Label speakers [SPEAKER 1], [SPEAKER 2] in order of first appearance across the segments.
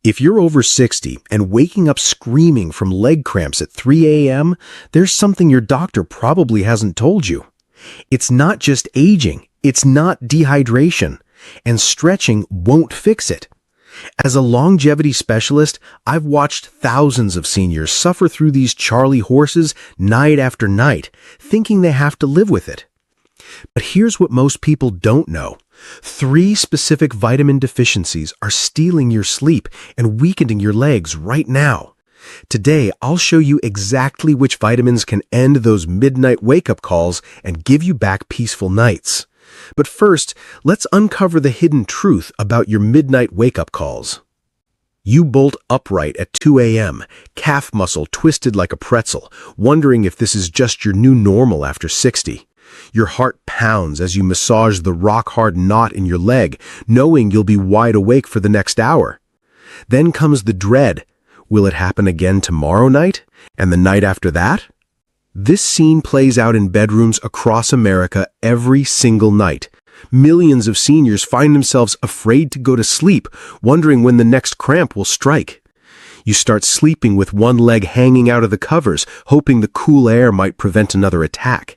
[SPEAKER 1] If you're over 60 and waking up screaming from leg cramps at 3 a.m., there's something your doctor probably hasn't told you. It's not just aging, it's not dehydration, and stretching won't fix it. As a longevity specialist, I've watched thousands of seniors suffer through these Charlie horses night after night, thinking they have to live with it. But here's what most people don't know. 3 specific vitamin deficiencies are stealing your sleep and weakening your legs right now. Today, I'll show you exactly which vitamins can end those midnight wake-up calls and give you back peaceful nights. But first, let's uncover the hidden truth about your midnight wake-up calls. You bolt upright at 2 a.m., calf muscle twisted like a pretzel, wondering if this is just your new normal after 60. Your heart pounds as you massage the rock-hard knot in your leg, knowing you'll be wide awake for the next hour. Then comes the dread. Will it happen again tomorrow night? And the night after that? This scene plays out in bedrooms across America every single night. Millions of seniors find themselves afraid to go to sleep, wondering when the next cramp will strike. You start sleeping with one leg hanging out of the covers, hoping the cool air might prevent another attack.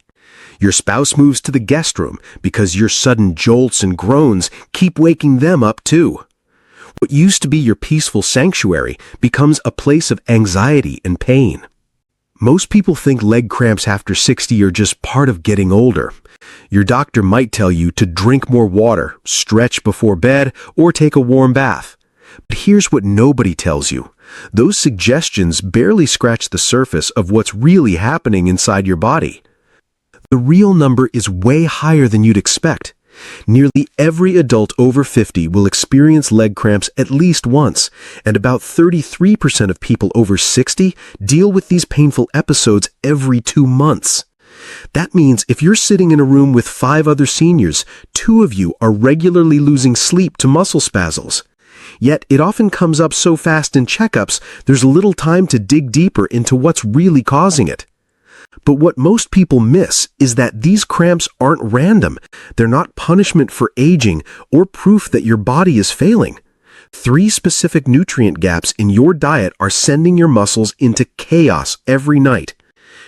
[SPEAKER 1] Your spouse moves to the guest room because your sudden jolts and groans keep waking them up too. What used to be your peaceful sanctuary becomes a place of anxiety and pain. Most people think leg cramps after 60 are just part of getting older. Your doctor might tell you to drink more water, stretch before bed, or take a warm bath. But here's what nobody tells you. Those suggestions barely scratch the surface of what's really happening inside your body. The real number is way higher than you'd expect. Nearly every adult over 50 will experience leg cramps at least once, and about 33% of people over 60 deal with these painful episodes every 2 months. That means if you're sitting in a room with 5 other seniors, 2 of you are regularly losing sleep to muscle spasms. Yet it often comes up so fast in checkups, there's little time to dig deeper into what's really causing it. But what most people miss is that these cramps aren't random. They're not punishment for aging or proof that your body is failing. 3 specific nutrient gaps in your diet are sending your muscles into chaos every night.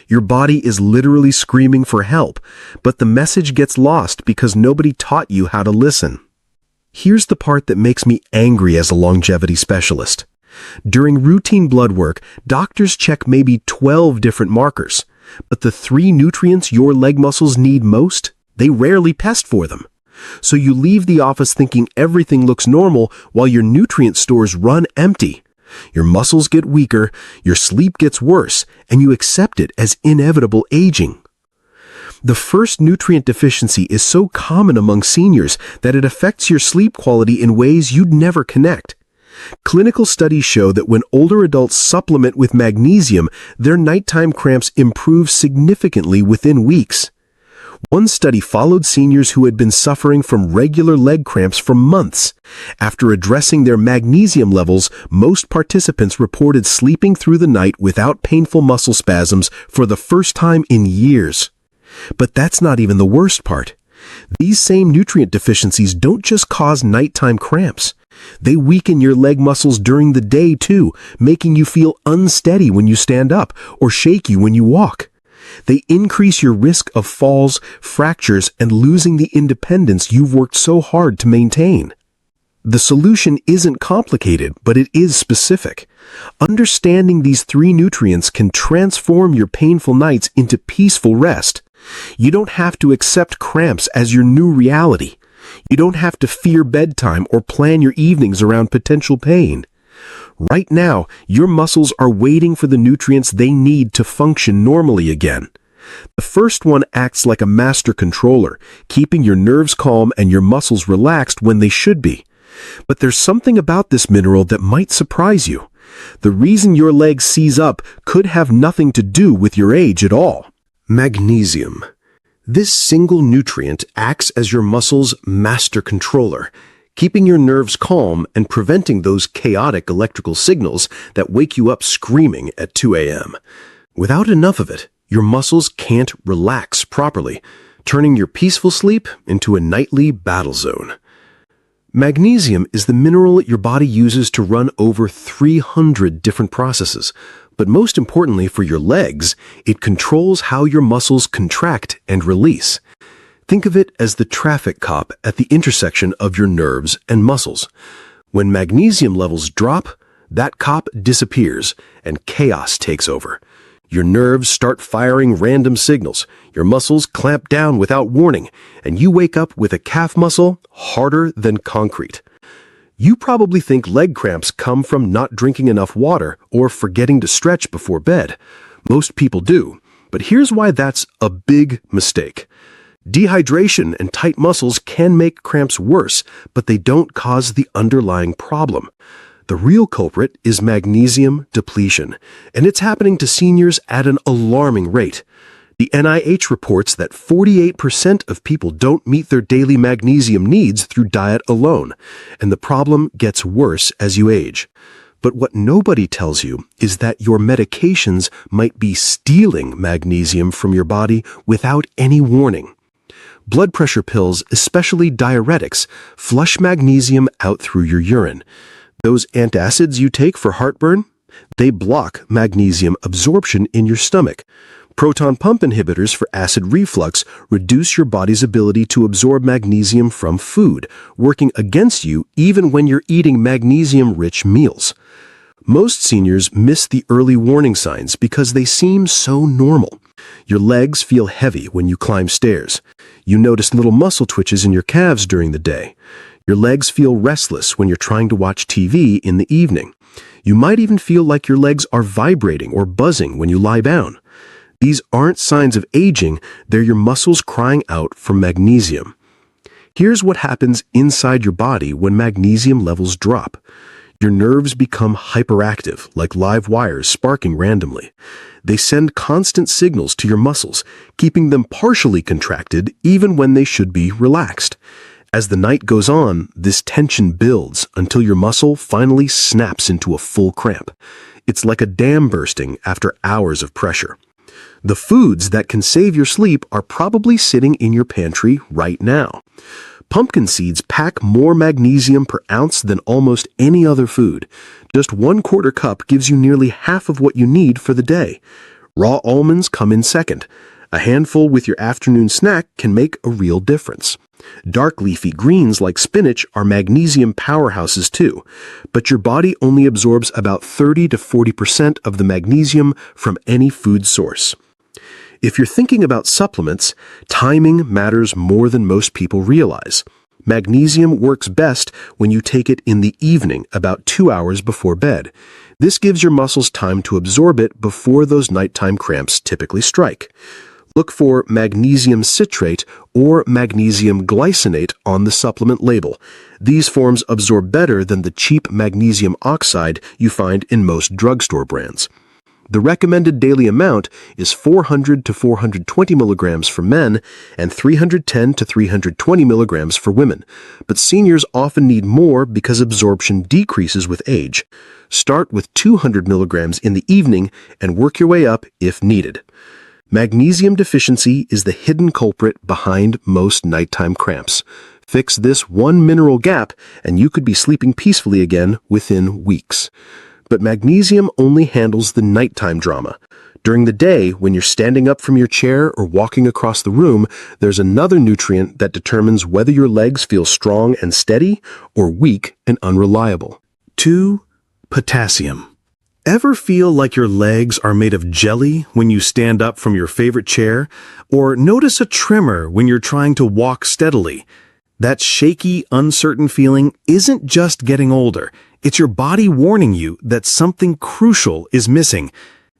[SPEAKER 1] Your body is literally screaming for help, but the message gets lost because nobody taught you how to listen. Here's the part that makes me angry as a longevity specialist. During routine blood work, doctors check maybe 12 different markers. But the 3 nutrients your leg muscles need most, they rarely test for them. So you leave the office thinking everything looks normal while your nutrient stores run empty. Your muscles get weaker, your sleep gets worse, and you accept it as inevitable aging. The first nutrient deficiency is so common among seniors that it affects your sleep quality in ways you'd never connect. Clinical studies show that when older adults supplement with magnesium, their nighttime cramps improve significantly within weeks. One study followed seniors who had been suffering from regular leg cramps for months. After addressing their magnesium levels, most participants reported sleeping through the night without painful muscle spasms for the first time in years. But that's not even the worst part. These same nutrient deficiencies don't just cause nighttime cramps. They weaken your leg muscles during the day too, making you feel unsteady when you stand up or shaky when you walk. They increase your risk of falls, fractures, and losing the independence you've worked so hard to maintain. The solution isn't complicated, but it is specific. Understanding these 3 nutrients can transform your painful nights into peaceful rest. You don't have to accept cramps as your new reality. You don't have to fear bedtime or plan your evenings around potential pain. Right now, your muscles are waiting for the nutrients they need to function normally again. The first one acts like a master controller, keeping your nerves calm and your muscles relaxed when they should be. But there's something about this mineral that might surprise you. The reason your leg seize up could have nothing to do with your age at all. Magnesium. This single nutrient acts as your muscle's master controller, keeping your nerves calm and preventing those chaotic electrical signals that wake you up screaming at 2 a.m. Without enough of it, your muscles can't relax properly, turning your peaceful sleep into a nightly battle zone. Magnesium is the mineral your body uses to run over 300 different processes. But most importantly for your legs, it controls how your muscles contract and release. Think of it as the traffic cop at the intersection of your nerves and muscles. When magnesium levels drop, that cop disappears and chaos takes over. Your nerves start firing random signals, your muscles clamp down without warning, and you wake up with a calf muscle harder than concrete. You probably think leg cramps come from not drinking enough water or forgetting to stretch before bed. Most people do, but here's why that's a big mistake. Dehydration and tight muscles can make cramps worse, but they don't cause the underlying problem. The real culprit is magnesium depletion, and it's happening to seniors at an alarming rate. The NIH reports that 48% of people don't meet their daily magnesium needs through diet alone, and the problem gets worse as you age. But what nobody tells you is that your medications might be stealing magnesium from your body without any warning. Blood pressure pills, especially diuretics, flush magnesium out through your urine. Those antacids you take for heartburn, they block magnesium absorption in your stomach. Proton pump inhibitors for acid reflux reduce your body's ability to absorb magnesium from food, working against you even when you're eating magnesium-rich meals. Most seniors miss the early warning signs because they seem so normal. Your legs feel heavy when you climb stairs. You notice little muscle twitches in your calves during the day. Your legs feel restless when you're trying to watch TV in the evening. You might even feel like your legs are vibrating or buzzing when you lie down. These aren't signs of aging, they're your muscles crying out for magnesium. Here's what happens inside your body when magnesium levels drop. Your nerves become hyperactive, like live wires sparking randomly. They send constant signals to your muscles, keeping them partially contracted even when they should be relaxed. As the night goes on, this tension builds until your muscle finally snaps into a full cramp. It's like a dam bursting after hours of pressure. The foods that can save your sleep are probably sitting in your pantry right now. Pumpkin seeds pack more magnesium per ounce than almost any other food. Just 1/4 cup gives you nearly half of what you need for the day. Raw almonds come in second. A handful with your afternoon snack can make a real difference. Dark leafy greens like spinach are magnesium powerhouses too, but your body only absorbs about 30 to 40% of the magnesium from any food source. If you're thinking about supplements, timing matters more than most people realize. Magnesium works best when you take it in the evening, about 2 hours before bed. This gives your muscles time to absorb it before those nighttime cramps typically strike. Look for magnesium citrate or magnesium glycinate on the supplement label. These forms absorb better than the cheap magnesium oxide you find in most drugstore brands. The recommended daily amount is 400 to 420 milligrams for men and 310 to 320 milligrams for women, but seniors often need more because absorption decreases with age. Start with 200 milligrams in the evening and work your way up if needed. Magnesium deficiency is the hidden culprit behind most nighttime cramps. Fix this one mineral gap and you could be sleeping peacefully again within weeks. But magnesium only handles the nighttime drama. During the day, when you're standing up from your chair or walking across the room, there's another nutrient that determines whether your legs feel strong and steady or weak and unreliable. 2. Potassium. Ever feel like your legs are made of jelly when you stand up from your favorite chair? Or notice a tremor when you're trying to walk steadily? That shaky, uncertain feeling isn't just getting older. It's your body warning you that something crucial is missing.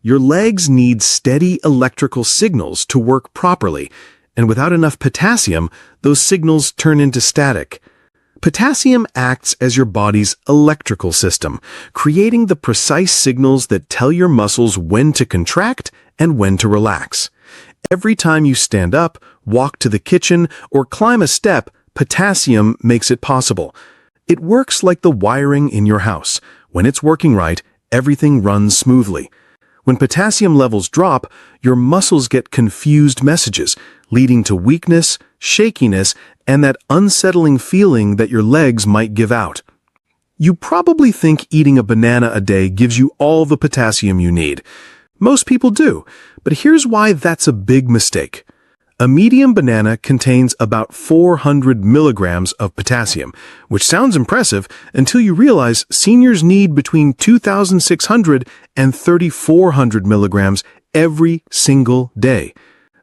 [SPEAKER 1] Your legs need steady electrical signals to work properly, and without enough potassium, those signals turn into static. Potassium acts as your body's electrical system, creating the precise signals that tell your muscles when to contract and when to relax. Every time you stand up, walk to the kitchen, or climb a step, potassium makes it possible. It works like the wiring in your house. When it's working right, everything runs smoothly.
[SPEAKER 2] When potassium levels drop, your muscles get confused messages, leading to weakness, shakiness, and that unsettling feeling that your legs might give out. You probably think eating a banana a day gives you all the potassium you need. Most people do, but here's why that's a big mistake. A medium banana contains about 400 milligrams of potassium, which sounds impressive until you realize seniors need between 2,600 and 3,400 milligrams every single day.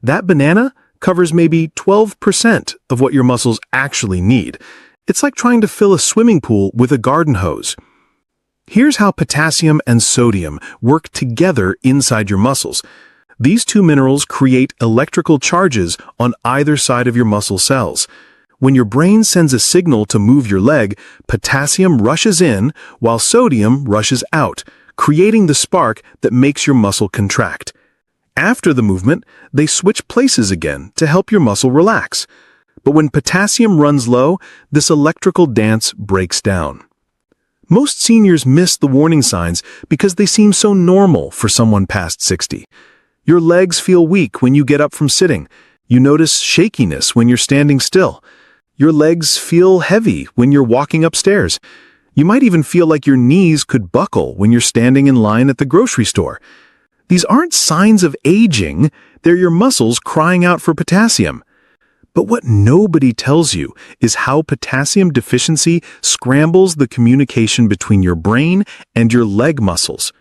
[SPEAKER 2] That banana covers maybe 12% of what your muscles actually need. It's like trying to fill a swimming pool with a garden hose. Here's how potassium and sodium work together inside your muscles. These two minerals create electrical charges on either side of your muscle cells. When your brain sends a signal to move your leg, potassium rushes in while sodium rushes out, creating the spark that makes your muscle contract. After the movement, they switch places again to help your muscle relax. But when potassium runs low, this electrical dance breaks down. Most seniors miss the warning signs because they seem so normal for someone past 60. Your legs feel weak when you get up from sitting. You notice shakiness when you're standing still. Your legs feel heavy when you're walking upstairs. You might even feel like your knees could buckle when you're standing in line at the grocery store. These aren't signs of aging, they're your muscles crying out for potassium. But what nobody tells you is how potassium deficiency scrambles the communication between your brain and your leg muscles.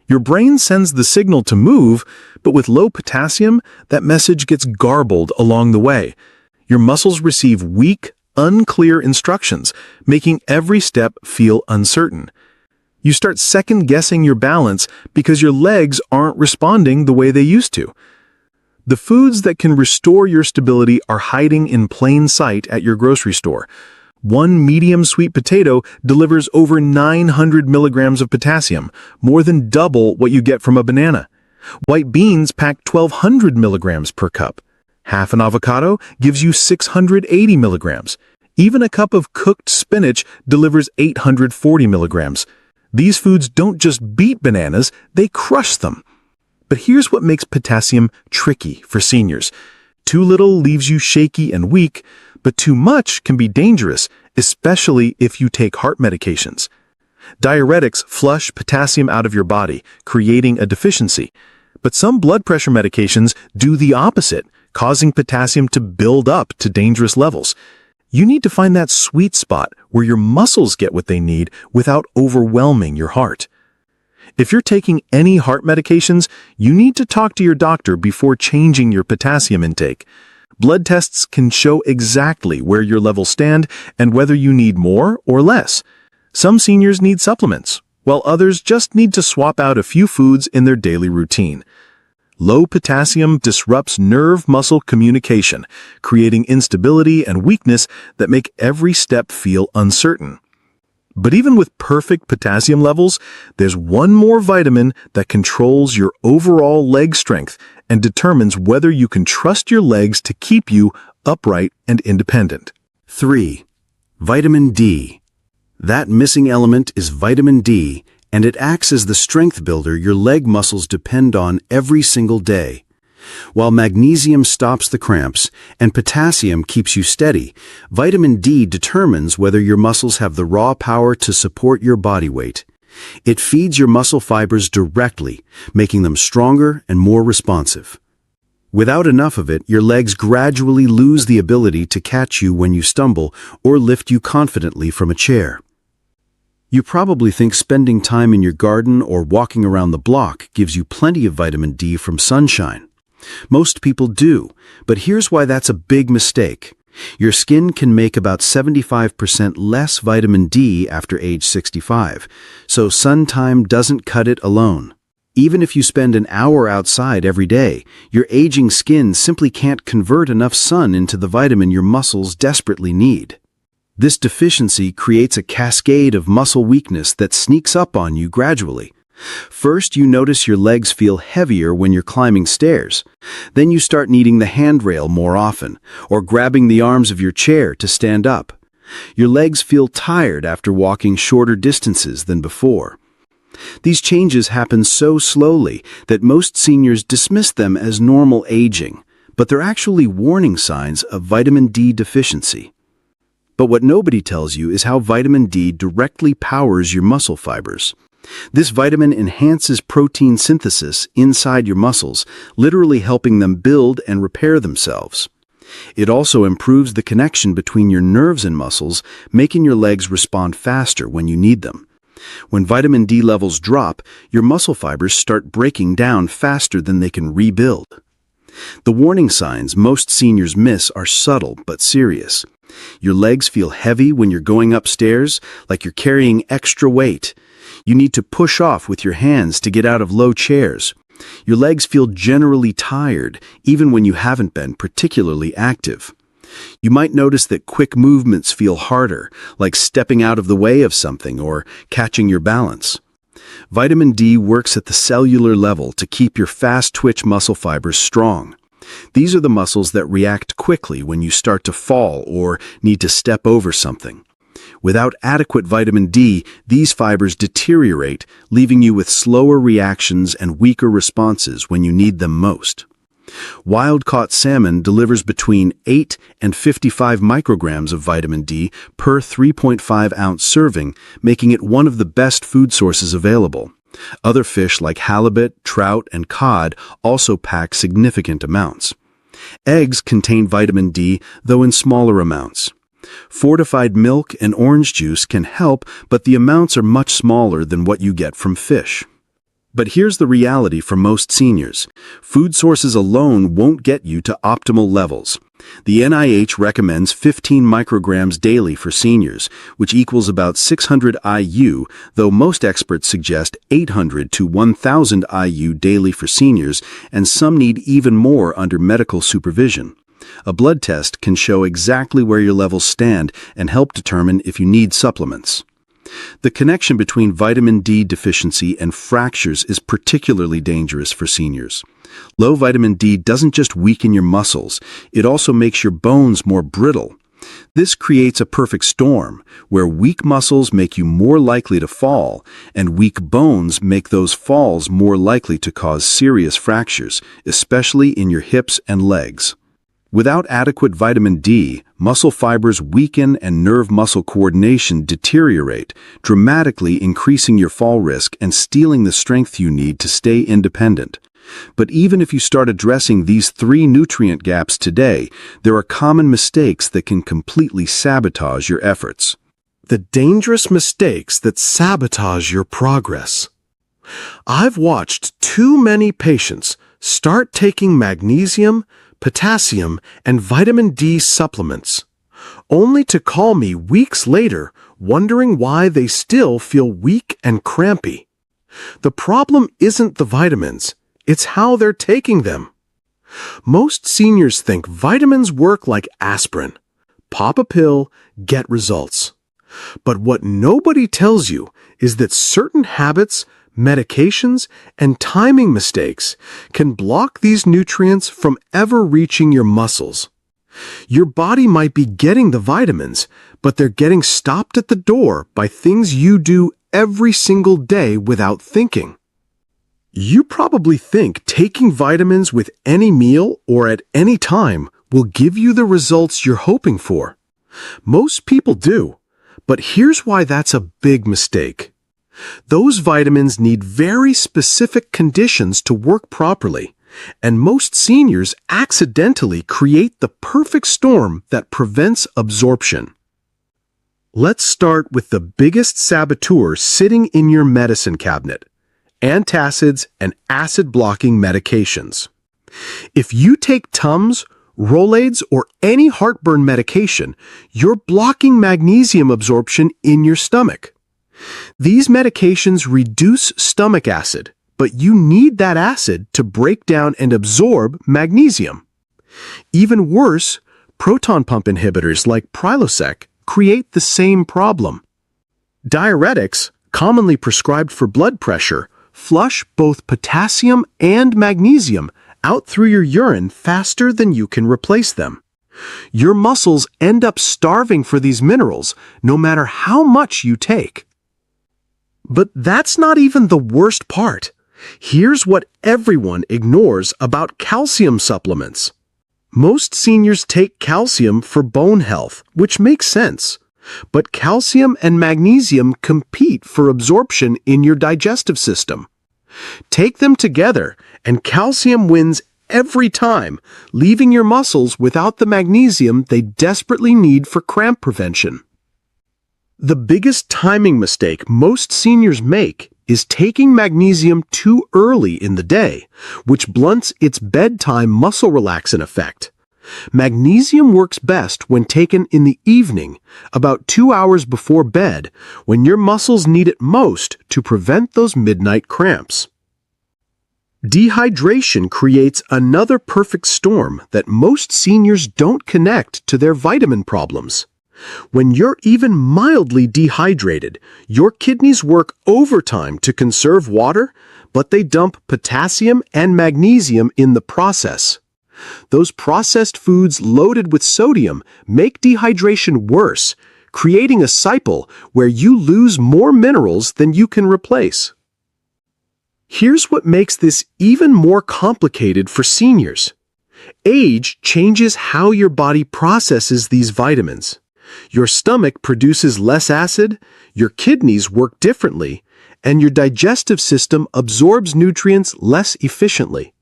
[SPEAKER 2] Your brain sends the signal to move, but with low potassium, that message gets garbled along the way. Your muscles receive weak, unclear instructions, making every step feel uncertain. You start second-guessing your balance because your legs aren't responding the way they used to. The foods that can restore your stability are hiding in plain sight at your grocery store. One medium sweet potato delivers over 900 milligrams of potassium, more than double what you get from a banana. White beans pack 1,200 milligrams per cup. Half an avocado gives you 680 milligrams. Even a cup of cooked spinach delivers 840 milligrams. These foods don't just beat bananas, they crush them. But here's what makes potassium tricky for seniors. Too little leaves you shaky and weak, but too much can be dangerous, especially if you take heart medications. Diuretics flush potassium out of your body, creating a deficiency. But some blood pressure medications do the opposite, causing potassium to build up to dangerous levels. You need to find that sweet spot where your muscles get what they need without overwhelming your heart. If you're taking any heart medications, you need to talk to your doctor before changing your potassium intake. Blood tests can show exactly where your levels stand and whether you need more or less. Some seniors need supplements, while others just need to swap out a few foods in their daily routine. Low potassium disrupts nerve-muscle communication, creating instability and weakness that make every step feel uncertain. But even with perfect potassium levels, there's one more vitamin that controls your overall leg strength and determines whether you can trust your legs to keep you upright and independent.
[SPEAKER 1] 3. Vitamin D. That missing element is vitamin D, and it acts as the strength builder your leg muscles depend on every single day. While magnesium stops the cramps and potassium keeps you steady, vitamin D determines whether your muscles have the raw power to support your body weight. It feeds your muscle fibers directly, making them stronger and more responsive. Without enough of it, your legs gradually lose the ability to catch you when you stumble or lift you confidently from a chair. You probably think spending time in your garden or walking around the block gives you plenty of vitamin D from sunshine. Most people do, but here's why that's a big mistake. Your skin can make about 75% less vitamin D after age 65, so sun time doesn't cut it alone. Even if you spend an hour outside every day, your aging skin simply can't convert enough sun into the vitamin your muscles desperately need. This deficiency creates a cascade of muscle weakness that sneaks up on you gradually. First, you notice your legs feel heavier when you're climbing stairs. Then you start needing the handrail more often, or grabbing the arms of your chair to stand up. Your legs feel tired after walking shorter distances than before.
[SPEAKER 2] These changes happen so slowly that most seniors dismiss them as normal aging, but they're actually warning signs of vitamin D deficiency. But what nobody tells you is how vitamin D directly powers your muscle fibers. This vitamin enhances protein synthesis inside your muscles, literally helping them build and repair themselves. It also improves the connection between your nerves and muscles, making your legs respond faster when you need them. When vitamin D levels drop, your muscle fibers start breaking down faster than they can rebuild. The warning signs most seniors miss are subtle but serious. Your legs feel heavy when you're going upstairs, like you're carrying extra weight. You need to push off with your hands to get out of low chairs. Your legs feel generally tired, even when you haven't been particularly active. You might notice that quick movements feel harder, like stepping out of the way of something or catching your balance. Vitamin D works at the cellular level to keep your fast-twitch muscle fibers strong. These are the muscles that react quickly when you start to fall or need to step over something. Without adequate vitamin D, these fibers deteriorate, leaving you with slower reactions and weaker responses when you need them most. Wild-caught salmon delivers between 8 and 55 micrograms of vitamin D per 3.5-ounce serving, making it one of the best food sources available. Other fish like halibut, trout, and cod also pack significant amounts. Eggs contain vitamin D, though in smaller amounts. Fortified milk and orange juice can help, but the amounts are much smaller than what you get from fish. But here's the reality for most seniors. Food sources alone won't get you to optimal levels. The NIH recommends 15 micrograms daily for seniors, which equals about 600 IU, though most experts suggest 800 to 1,000 IU daily for seniors, and some need even more under medical supervision. A blood test can show exactly where your levels stand and help determine if you need supplements. The connection between vitamin D deficiency and fractures is particularly dangerous for seniors. Low vitamin D doesn't just weaken your muscles, it also makes your bones more brittle. This creates a perfect storm, where weak muscles make you more likely to fall, and weak bones make those falls more likely to cause serious fractures, especially in your hips and legs. Without adequate vitamin D, muscle fibers weaken and nerve-muscle coordination deteriorate, dramatically increasing your fall risk and stealing the strength you need to stay independent. But even if you start addressing these 3 nutrient gaps today, there are common mistakes that can completely sabotage your efforts.
[SPEAKER 1] The dangerous mistakes that sabotage your progress. I've watched too many patients start taking magnesium, potassium, and vitamin D supplements, only to call me weeks later wondering why they still feel weak and crampy. The problem isn't the vitamins, it's how they're taking them. Most seniors think vitamins work like aspirin. Pop a pill, get results. But what nobody tells you is that certain habits, medications, and timing mistakes can block these nutrients from ever reaching your muscles. Your body might be getting the vitamins, but they're getting stopped at the door by things you do every single day without thinking. You probably think taking vitamins with any meal or at any time will give you the results you're hoping for. Most people do, but here's why that's a big mistake. Those vitamins need very specific conditions to work properly, and most seniors accidentally create the perfect storm that prevents absorption. Let's start with the biggest saboteur sitting in your medicine cabinet: antacids and acid-blocking medications. If you take Tums, Rolaids, or any heartburn medication, you're blocking magnesium absorption in your stomach. These medications reduce stomach acid, but you need that acid to break down and absorb magnesium. Even worse, proton pump inhibitors like Prilosec create the same problem. Diuretics, commonly prescribed for blood pressure, flush both potassium and magnesium out through your urine faster than you can replace them. Your muscles end up starving for these minerals no matter how much you take. But that's not even the worst part. Here's what everyone ignores about calcium supplements. Most seniors take calcium for bone health, which makes sense. But calcium and magnesium compete for absorption in your digestive system. Take them together, and calcium wins every time, leaving your muscles without the magnesium they desperately need for cramp prevention. The biggest timing mistake most seniors make is taking magnesium too early in the day, which blunts its bedtime muscle relaxant effect. Magnesium works best when taken in the evening, about 2 hours before bed, when your muscles need it most to prevent those midnight cramps. Dehydration creates another perfect storm that most seniors don't connect to their vitamin problems. When you're even mildly dehydrated, your kidneys work overtime to conserve water, but they dump potassium and magnesium in the process. Those processed foods loaded with sodium make dehydration worse, creating a cycle where you lose more minerals than you can replace. Here's what makes this even more complicated for seniors. Age changes how your body processes these vitamins. Your stomach produces less acid, your kidneys work differently, and your digestive system absorbs nutrients less efficiently.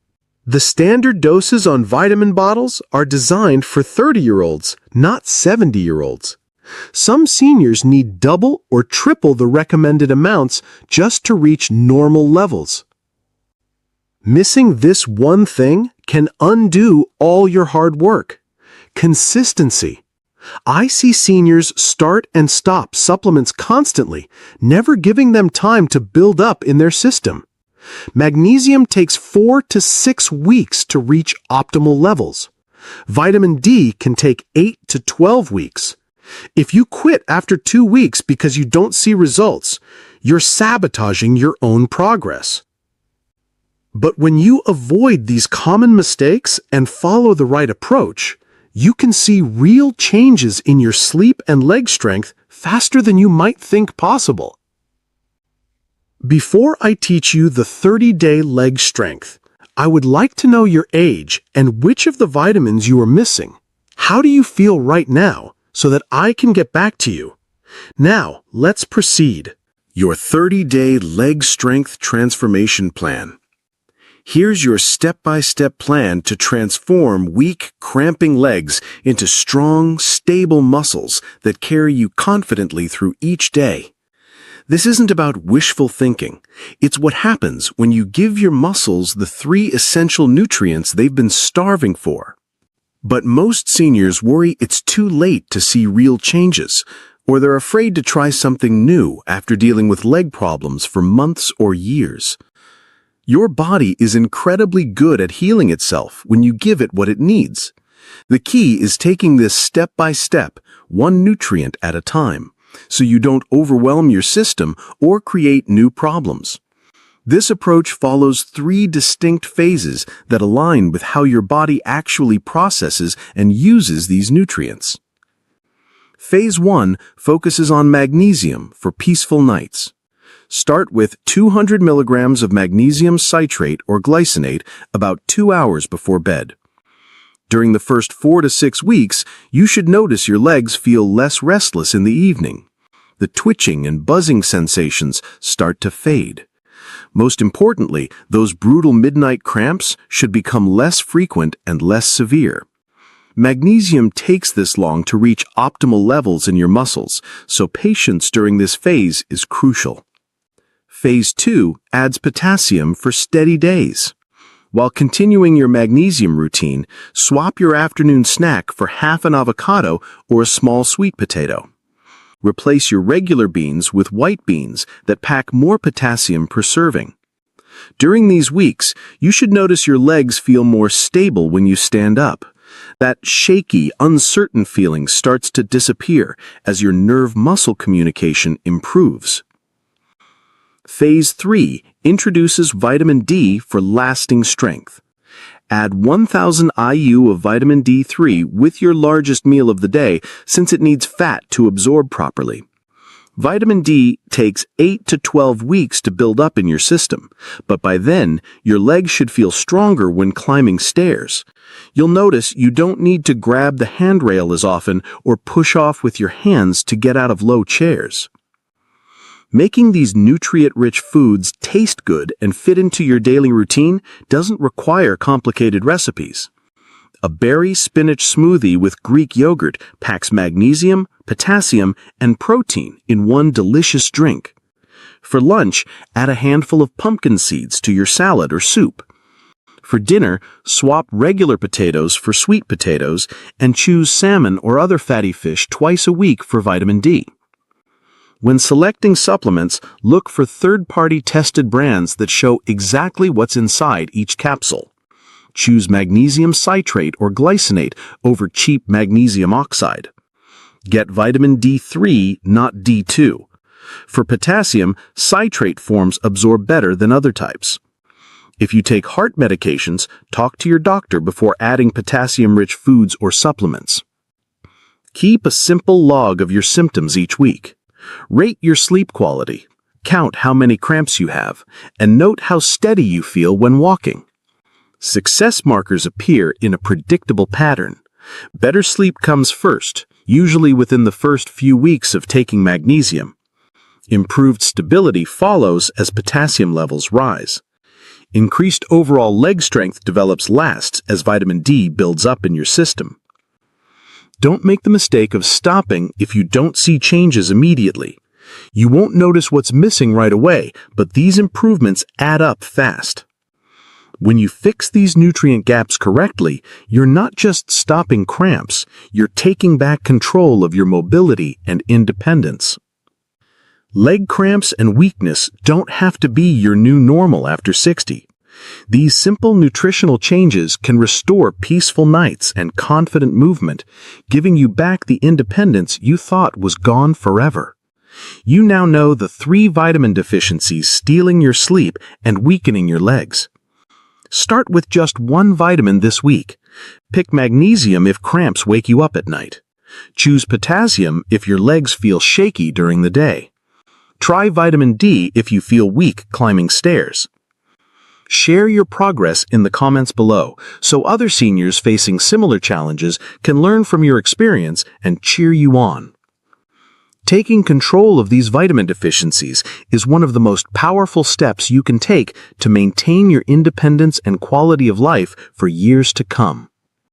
[SPEAKER 1] The standard doses on vitamin bottles are designed for 30-year-olds, not 70-year-olds. Some seniors need double or triple the recommended amounts just to reach normal levels. Missing this one thing can undo all your hard work. Consistency. I see seniors start and stop supplements constantly, never giving them time to build up in their system. Magnesium takes 4 to 6 weeks to reach optimal levels. Vitamin D can take 8 to 12 weeks. If you quit after 2 weeks because you don't see results, you're sabotaging your own progress. But when you avoid these common mistakes and follow the right approach, you can see real changes in your sleep and leg strength faster than you might think possible. Before I teach you the 30-day leg strength, I would like to know your age and which of the vitamins you are missing. How do you feel right now so that I can get back to you? Now, let's proceed. Your 30-day leg strength transformation plan. Here's your step-by-step plan to transform weak, cramping legs into strong, stable muscles that carry you confidently through each day. This isn't about wishful thinking. It's what happens when you give your muscles the 3 essential nutrients they've been starving for. But most seniors worry it's too late to see real changes, or they're afraid to try something new after dealing with leg problems for months or years. Your body is incredibly good at healing itself when you give it what it needs. The key is taking this step by step, one nutrient at a time, so you don't overwhelm your system or create new problems. This approach follows 3 distinct phases that align with how your body actually processes and uses these nutrients. Phase 1 focuses on magnesium for peaceful nights. Start with 200 milligrams of magnesium citrate or glycinate about 2 hours before bed. During the first 4 to 6 weeks, you should notice your legs feel less restless in the evening. The twitching and buzzing sensations start to fade. Most importantly, those brutal midnight cramps should become less frequent and less severe. Magnesium takes this long to reach optimal levels in your muscles, so patience during this phase is crucial. Phase 2 adds potassium for steady days. While continuing your magnesium routine, swap your afternoon snack for half an avocado or a small sweet potato. Replace your regular beans with white beans that pack more potassium per serving. During these weeks, you should notice your legs feel more stable when you stand up. That shaky, uncertain feeling starts to disappear as your nerve-muscle communication improves. Phase 3 introduces vitamin D for lasting strength. Add 1,000 IU of vitamin D3 with your largest meal of the day since it needs fat to absorb properly.
[SPEAKER 2] Vitamin D takes 8 to 12 weeks to build up in your system, but by then, your legs should feel stronger when climbing stairs. You'll notice you don't need to grab the handrail as often or push off with your hands to get out of low chairs. Making these nutrient-rich foods taste good and fit into your daily routine doesn't require complicated recipes. A berry spinach smoothie with Greek yogurt packs magnesium, potassium, and protein in one delicious drink. For lunch, add a handful of pumpkin seeds to your salad or soup. For dinner, swap regular potatoes for sweet potatoes and choose salmon or other fatty fish twice a week for vitamin D. When selecting supplements, look for third-party tested brands that show exactly what's inside each capsule. Choose magnesium citrate or glycinate over cheap magnesium oxide. Get vitamin D3, not D2. For potassium, citrate forms absorb better than other types. If you take heart medications, talk to your doctor before adding potassium-rich foods or supplements. Keep a simple log of your symptoms each week. Rate your sleep quality, count how many cramps you have, and note how steady you feel when walking. Success markers appear in a predictable pattern. Better sleep comes first, usually within the first few weeks of taking magnesium. Improved stability follows as potassium levels rise. Increased overall leg strength develops last as vitamin D builds up in your system. Don't make the mistake of stopping if you don't see changes immediately. You won't notice what's missing right away, but these improvements add up fast. When you fix these nutrient gaps correctly, you're not just stopping cramps, you're taking back control of your mobility and independence. Leg cramps and weakness don't have to be your new normal after 60. These simple nutritional changes can restore peaceful nights and confident movement, giving you back the independence you thought was gone forever. You now know the 3 vitamin deficiencies stealing your sleep and weakening your legs. Start with just 1 vitamin this week. Pick magnesium if cramps wake you up at night. Choose potassium if your legs feel shaky during the day. Try vitamin D if you feel weak climbing stairs. Share your progress in the comments below so other seniors facing similar challenges can learn from your experience and cheer you on. Taking control of these vitamin deficiencies is one of the most powerful steps you can take to maintain your independence and quality of life for years to come.